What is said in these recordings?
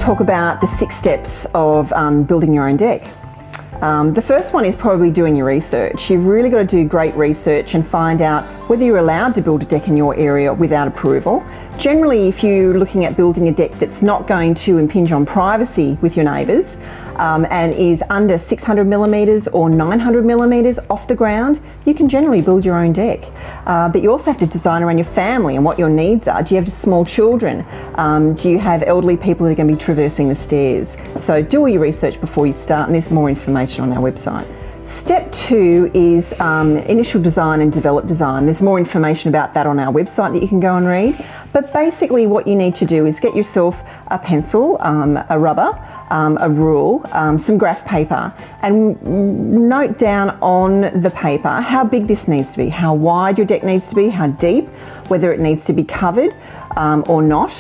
talk about the 6 steps of building your own deck. The first one is probably doing your research. You've really got to do great research and find out whether you're allowed to build a deck in your area without approval. Generally, if you're looking at building a deck that's not going to impinge on privacy with your neighbours and is under 600 millimetres or 900 millimetres off the ground, you can generally build your own deck. But you also have to design around your family and what your needs are. Do you have small children? Do you have elderly people that are going to be traversing the stairs? So do all your research before you start, and there's more information on our website. Step 2 is initial design and develop design. There's more information about that on our website that you can go and read. But basically what you need to do is get yourself a pencil, a rubber, a rule, some graph paper, and note down on the paper how big this needs to be, how wide your deck needs to be, how deep, whether it needs to be covered or not.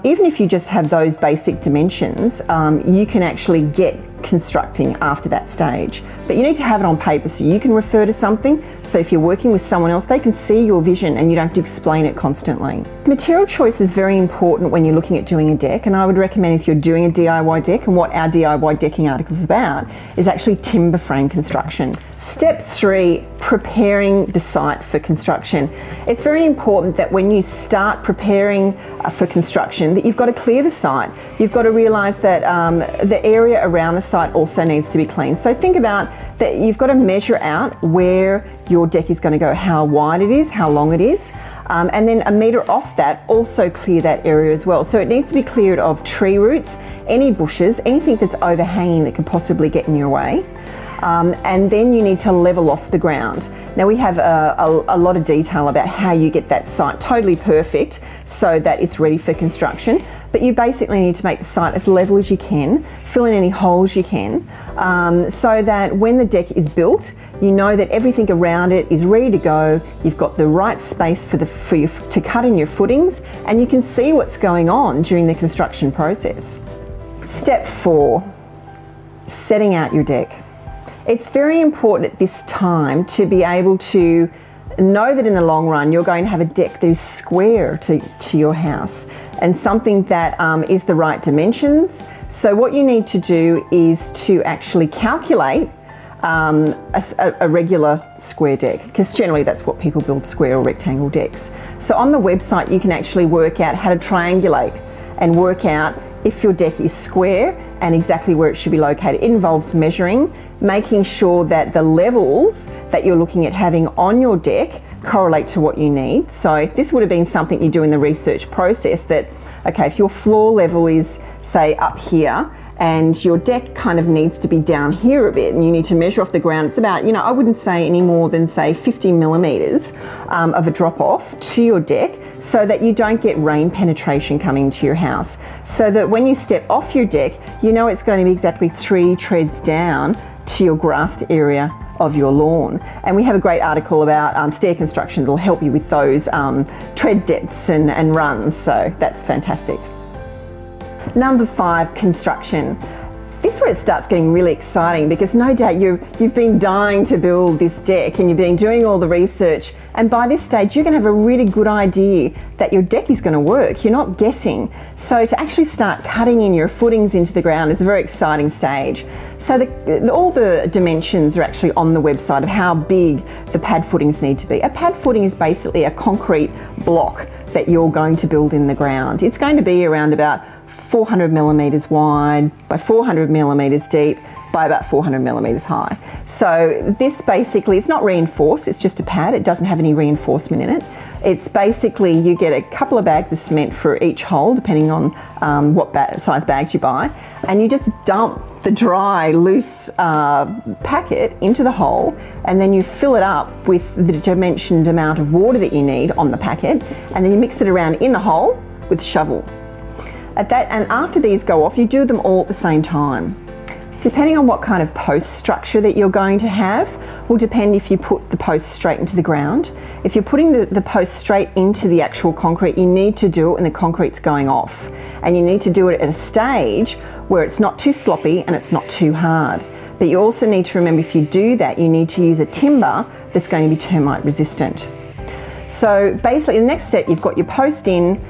Even if you just have those basic dimensions, you can actually get constructing after that stage. But you need to have it on paper so you can refer to something, so if you're working with someone else, they can see your vision and you don't have to explain it constantly. Material choice is very important when you're looking at doing a deck, and I would recommend if you're doing a DIY deck, and what our DIY decking article is about is actually timber frame construction. Step 3, preparing the site for construction. It's very important that when you start preparing for construction that you've got to clear the site. You've got to realise that the area around the site also needs to be cleaned. So think about that you've got to measure out where your deck is going to go, how wide it is, how long it is, and then a metre off that also clear that area as well. So it needs to be cleared of tree roots, any bushes, anything that's overhanging that could possibly get in your way. And then you need to level off the ground. Now we have a lot of detail about how you get that site totally perfect so that it's ready for construction, but you basically need to make the site as level as you can, fill in any holes you can, so that when the deck is built, you know that everything around it is ready to go. You've got the right space for you to cut in your footings, and you can see what's going on during the construction process. Step 4, setting out your deck. It's very important at this time to be able to know that in the long run you're going to have a deck that is square to your house, and something that is the right dimensions. So what you need to do is to actually calculate a regular square deck, because generally that's what people build, square or rectangle decks. So on the website you can actually work out how to triangulate and work out if your deck is square and exactly where it should be located. It involves measuring, making sure that the levels that you're looking at having on your deck correlate to what you need. So this would have been something you do in the research process, that, okay, if your floor level is, say, up here, and your deck kind of needs to be down here a bit, and you need to measure off the ground, it's about, I wouldn't say any more than, say, 50 millimetres of a drop off to your deck, so that you don't get rain penetration coming into your house. So that when you step off your deck, you know it's going to be exactly 3 treads down to your grassed area of your lawn. And we have a great article about stair construction that'll help you with those tread depths and runs, so that's fantastic. Number 5, construction. This is where it starts getting really exciting, because no doubt you've been dying to build this deck and you've been doing all the research, and by this stage you're going to have a really good idea that your deck is going to work. You're not guessing. So to actually start cutting in your footings into the ground is a very exciting stage. So all the dimensions are actually on the website of how big the pad footings need to be. A pad footing is basically a concrete block that you're going to build in the ground. It's going to be around about 400 millimetres wide by 400 millimetres deep by about 400 millimetres high. So this basically, it's not reinforced, it's just a pad. It doesn't have any reinforcement in it. It's basically, you get a couple of bags of cement for each hole, depending on what size bags you buy, and you just dump the dry, loose packet into the hole, and then you fill it up with the dimensioned amount of water that you need on the packet, and then you mix it around in the hole with a shovel. And after these go off, you do them all at the same time. Depending on what kind of post structure that you're going to have will depend if you put the post straight into the ground. If you're putting the post straight into the actual concrete, you need to do it when the concrete's going off. And you need to do it at a stage where it's not too sloppy and it's not too hard. But you also need to remember, if you do that, you need to use a timber that's going to be termite resistant. So basically the next step, you've got your post in,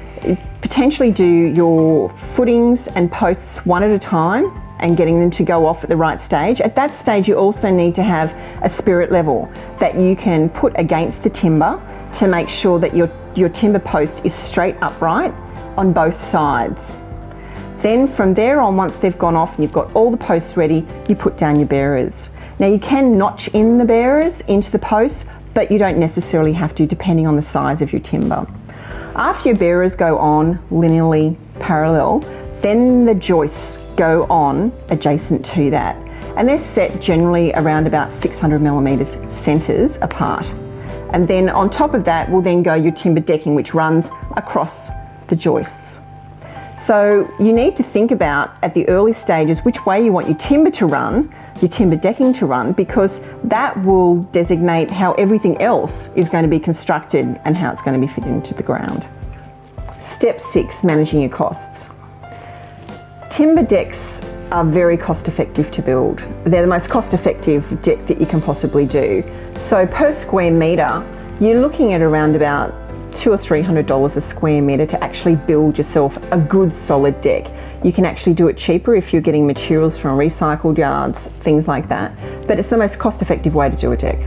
potentially do your footings and posts one at a time and getting them to go off at the right stage. At that stage, you also need to have a spirit level that you can put against the timber to make sure that your timber post is straight upright on both sides. Then from there on, once they've gone off and you've got all the posts ready, you put down your bearers. Now you can notch in the bearers into the post, but you don't necessarily have to, depending on the size of your timber. After your bearers go on linearly parallel, then the joists go on adjacent to that. And they're set generally around about 600 millimeters centers apart. And then on top of that will then go your timber decking, which runs across the joists. So you need to think about at the early stages which way you want your timber to run, your timber decking to run, because that will designate how everything else is going to be constructed and how it's going to be fitted into the ground. Step 6, managing your costs. Timber decks are very cost effective to build. They're the most cost effective deck that you can possibly do. So per square metre, you're looking at around about $200 or $300 a square metre to actually build yourself a good solid deck. You can actually do it cheaper if you're getting materials from recycled yards, things like that. But it's the most cost effective way to do a deck.